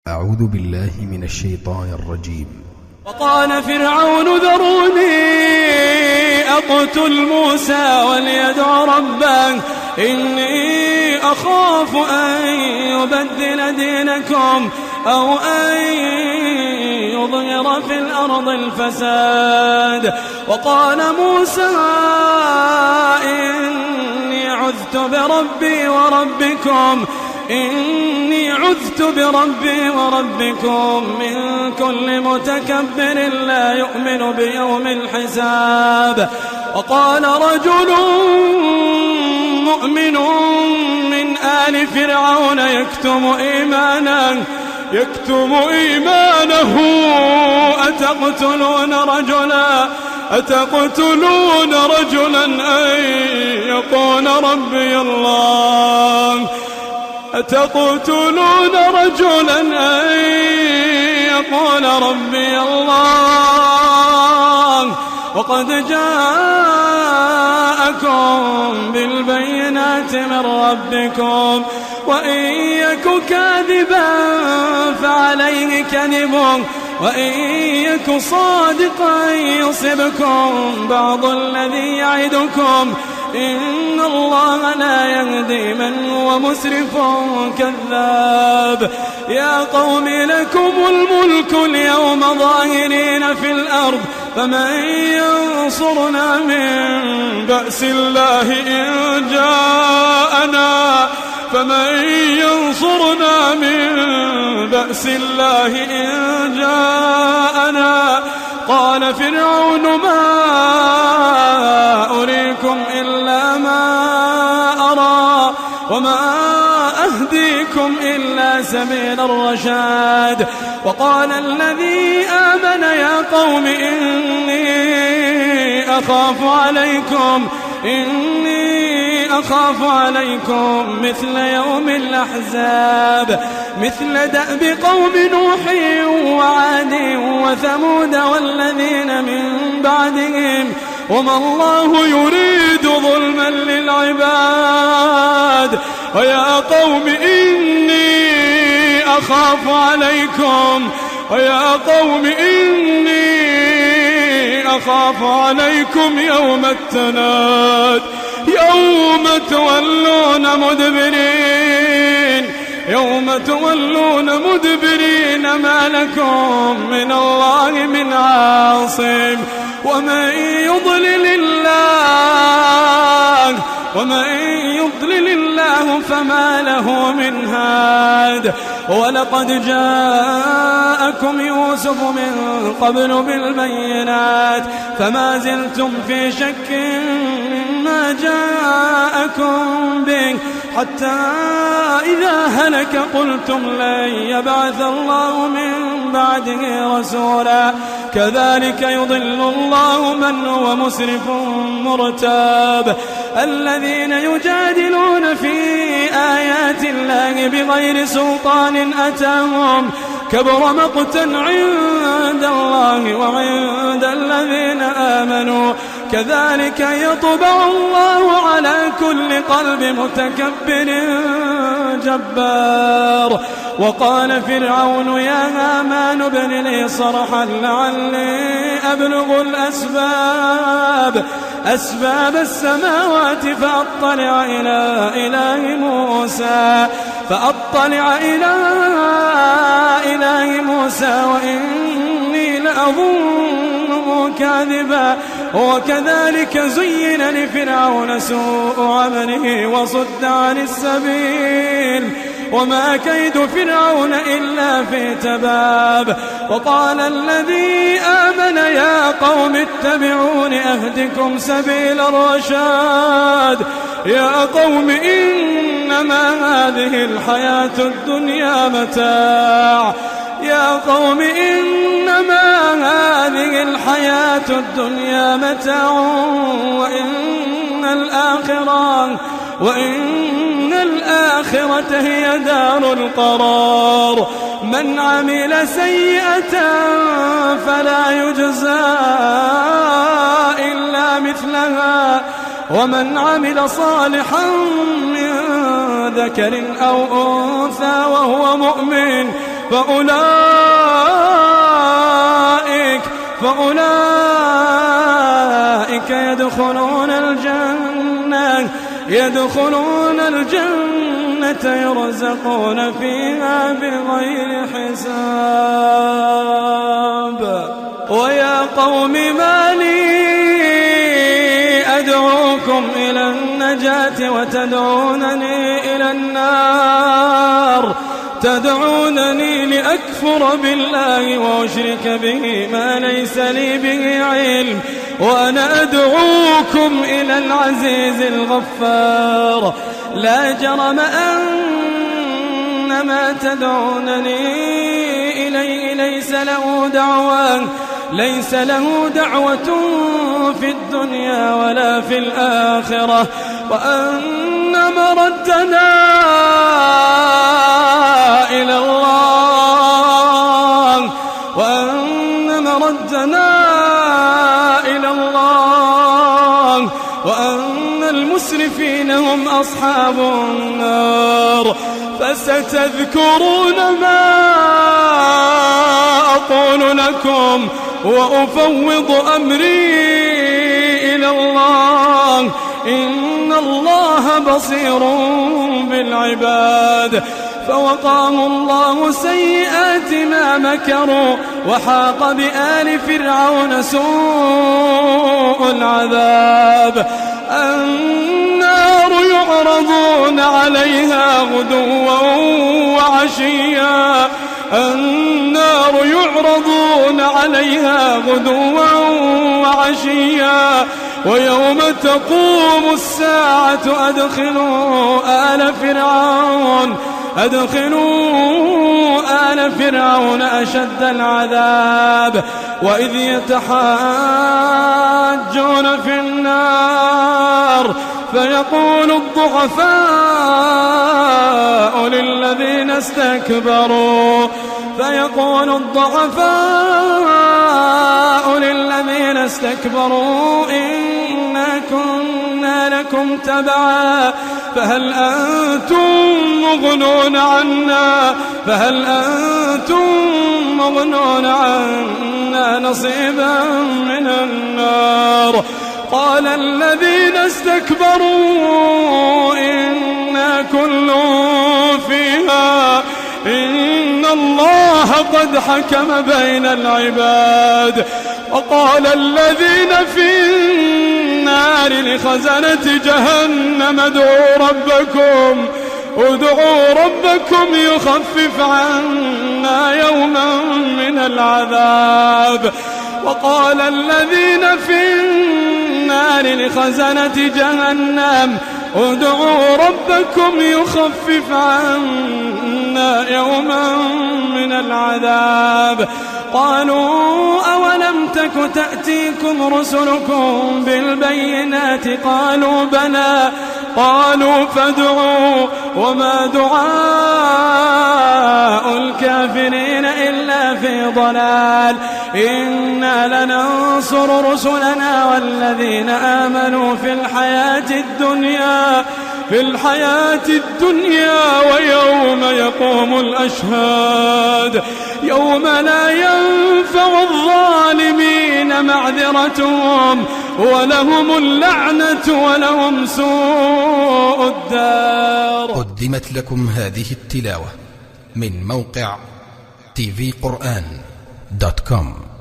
أعوذ بالله من الشيطان الرجيم. وقال فرعون ذروني أقتل موسى وليدع ربه إني أخاف أن يبدل دينكم أو أن يظهر في الأرض الفساد. وقال موسى إني عذت بربي وربكم من كل متكبر لا يؤمن بيوم الحساب. وقال رجل مؤمن من آل فرعون يكتم إيمانه أتقتلون رجلا أن يقول ربي الله وقد جاءكم بالبينات من ربكم وإن يك كاذبا فعليه كذبه وإن يك صادقا يصبكم بعض الذي يعدكم إن الله لا يهدي من هو مسرف كذاب. يا قوم لكم الملك اليوم ظاهرين في الأرض فمن ينصرنا من بأس الله إن جاءنا قال فرعون ما أريكم إلا ما أرى وما أهديكم إلا سبيل الرشاد. وقال الذي آمن يا قوم إني أخاف عليكم مثل يوم الأحزاب مثل دأب قوم نوح وعاد وثمود والذين من بعدهم وما الله يريد ظلما للعباد. ويا قوم إني أخاف عليكم يوم التناد يوم تولون مدبرين ما لكم من الله من عاصم. ومن يضلل الله فما له من هاد. ولقد جاءكم يوسف من قبل بالبينات فما زلتم في شك مما جاءكم به حتى إذا هلك قلتم لن يبعث الله من بعده رسولا كذلك يضل الله من هو مسرف مرتاب. الذين يجادلون في آيات الله بغير سلطان أتاهم كبر مقتا عند الله وعند الذين آمنوا كذلك يطبع الله على كل قلب متكبر جبار. وقال فرعون يا هامان ابن لي صرحا لعلي أبلغ أسباب السماوات فأطلع إلى إله موسى وإني لأظنه كاذبا. وكذلك زين لفرعون سوء عمله وصد عن السبيل وما كيد فرعون إلا في تباب. وقال الذي آمن يا قوم اتبعون أهدكم سبيل الرشاد. يا قوم إنما هذه الحياة الدنيا متاع وإن الآخرة هي دار القرار. من عمل سيئة فلا يجزى إلا مثلها ومن عمل صالحا من ذكر أو أنثى وهو مؤمن فأولئك يدخلون الجنة يرزقون فيها بغير حساب. ويا قوم ما لي أدعوكم إلى النجاة وتدعونني إلى النار، تدعونني لأكفر بالله وأشرك به ما ليس لي به علم، وأنا أدعوكم إلى العزيز الغفار. لا جرم أن ما تدعونني إليه ليس له دعوة في الدنيا ولا في الآخرة، وأن مردنا إلى الله، وأن المسرفين هم أصحاب النار. فستذكرون ما أقول لكم وأفوض أمري إلى الله، إن الله بصير بالعباد. فوقاه الله سيئات ما مكروا، وحاق بآل فرعون سوء العذاب. النار يعرضون عليها غدوا وعشيا، النار يعرضون عليها غدوا وعشيا، ويوم تقوم الساعة أدخلوا آل فرعون أشد العذاب. وإذ يتحاجون في النار فيقول الضعفاء للذين استكبروا إنا كنا لكم تبعا فهل أنتم مغنون عنا نصيبا من النار. قال الذين استكبروا إنا كل فيها إن الله قد حكم بين العباد. وقال الذين في النار لخزنة جهنم ادعوا ربكم يخفف عنا يوما من العذاب. وقال الذين في النار لخزنة جهنم ادعوا ربكم يخفف عنا يوما من العذاب. قالوا أولم تك تأتيكم رسلكم بالبينات قالوا بلى قالوا فادعوا وما دعاء الكافرين إلا في ضلال. إنا لننصر رسلنا والذين آمنوا في الحياة الدنيا ويوم يقوم الأشهاد، يوم لا ينفع الظالمين معذرتهم ولهم اللعنة ولهم سوء الدار. قدمت لكم هذه التلاوة من موقع tvquran.com.